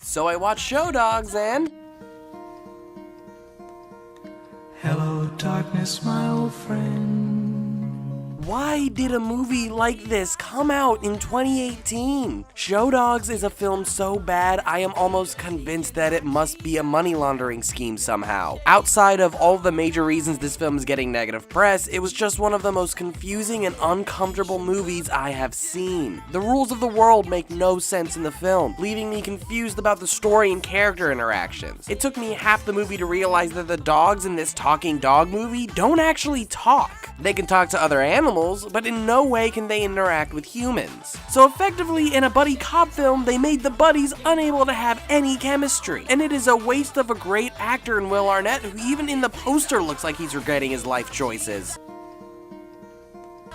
So I watched Show Dogs and... Hello, darkness, my old friend. Why did a movie like this come out in 2018? Show Dogs is a film so bad, I am almost convinced that it must be a money laundering scheme somehow. Outside of all the major reasons this film is getting negative press, it was just one of the most confusing and uncomfortable movies I have seen. The rules of the world make no sense in the film, leaving me confused about the story and character interactions. It took me half the movie to realize that the dogs in this talking dog movie don't actually talk. They can talk to other animals, but in no way can they interact with humans. So effectively, in a buddy cop film, they made the buddies unable to have any chemistry. And it is a waste of a great actor in Will Arnett, who even in the poster looks like he's regretting his life choices.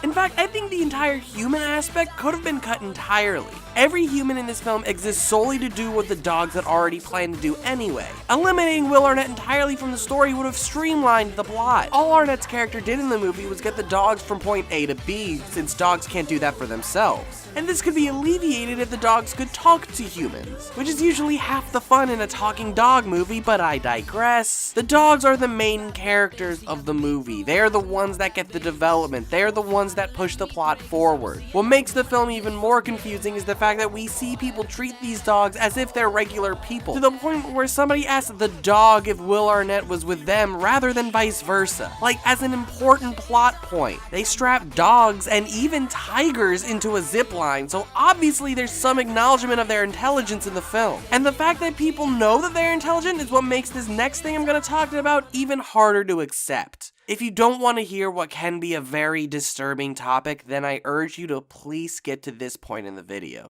In fact, I think the entire human aspect could have been cut entirely. Every human in this film exists solely to do what the dogs had already planned to do anyway. Eliminating Will Arnett entirely from the story would have streamlined the plot. All Arnett's character did in the movie was get the dogs from point A to B, since dogs can't do that for themselves. And this could be alleviated if the dogs could talk to humans, which is usually half the fun in a talking dog movie, but I digress. The dogs are the main characters of the movie. They are the ones that get the development. They are the ones that push the plot forward. What makes the film even more confusing is the fact that we see people treat these dogs as if they're regular people, to the point where somebody asked the dog if Will Arnett was with them rather than vice versa, like as an important plot point. They strap dogs and even tigers into a zip line, so obviously there's some acknowledgement of their intelligence in the film. And the fact that people know that they're intelligent is what makes this next thing I'm going to talk about even harder to accept. If you don't want to hear what can be a very disturbing topic, then I urge you to please get to this point in the video.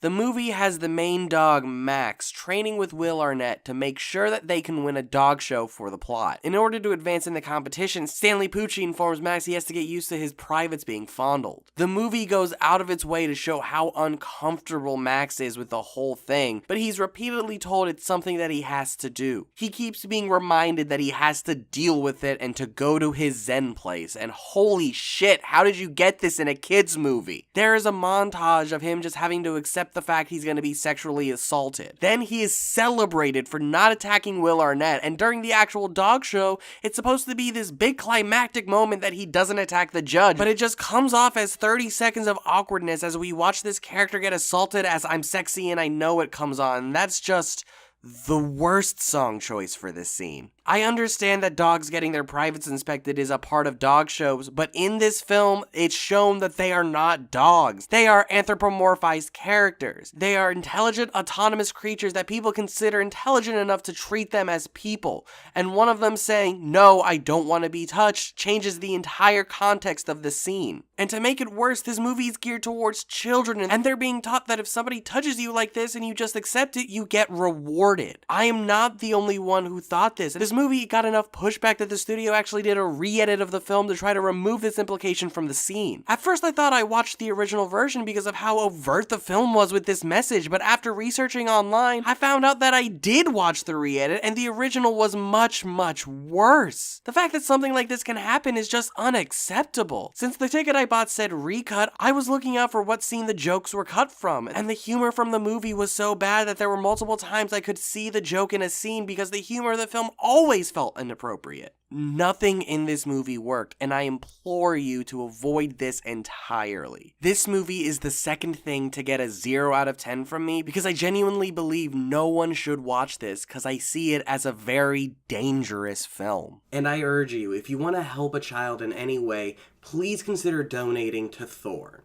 The movie has the main dog, Max, training with Will Arnett to make sure that they can win a dog show for the plot. In order to advance in the competition, Stanley Pucci informs Max he has to get used to his privates being fondled. The movie goes out of its way to show how uncomfortable Max is with the whole thing, but he's repeatedly told it's something that he has to do. He keeps being reminded that he has to deal with it and to go to his Zen place, and holy shit, how did you get this in a kid's movie? There is a montage of him just having to accept the fact he's going to be sexually assaulted. Then he is celebrated for not attacking Will Arnett, and during the actual dog show, it's supposed to be this big climactic moment that he doesn't attack the judge, but it just comes off as 30 seconds of awkwardness as we watch this character get assaulted as I'm sexy and I know it comes on. That's just the worst song choice for this scene. I understand that dogs getting their privates inspected is a part of dog shows, but in this film, it's shown that they are not dogs. They are anthropomorphized characters. They are intelligent, autonomous creatures that people consider intelligent enough to treat them as people. And one of them saying, "No, I don't want to be touched," changes the entire context of the scene. And to make it worse, this movie is geared towards children, and they're being taught that if somebody touches you like this and you just accept it, you get rewarded. I am not the only one who thought this. This movie got enough pushback that the studio actually did a re-edit of the film to try to remove this implication from the scene. At first I thought I watched the original version because of how overt the film was with this message, but after researching online, I found out that I did watch the re-edit and the original was much, much worse. The fact that something like this can happen is just unacceptable. Since the ticket I bought said recut, I was looking out for what scene the jokes were cut from, and the humor from the movie was so bad that there were multiple times I could see the joke in a scene because the humor of the film always felt inappropriate. Nothing in this movie worked, and I implore you to avoid this entirely. This movie is the second thing to get a 0 out of 10 from me because I genuinely believe no one should watch this because I see it as a very dangerous film. And I urge you, if you want to help a child in any way, please consider donating to Thor.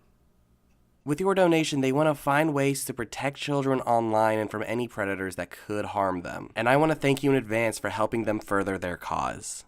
With your donation, they want to find ways to protect children online and from any predators that could harm them. And I want to thank you in advance for helping them further their cause.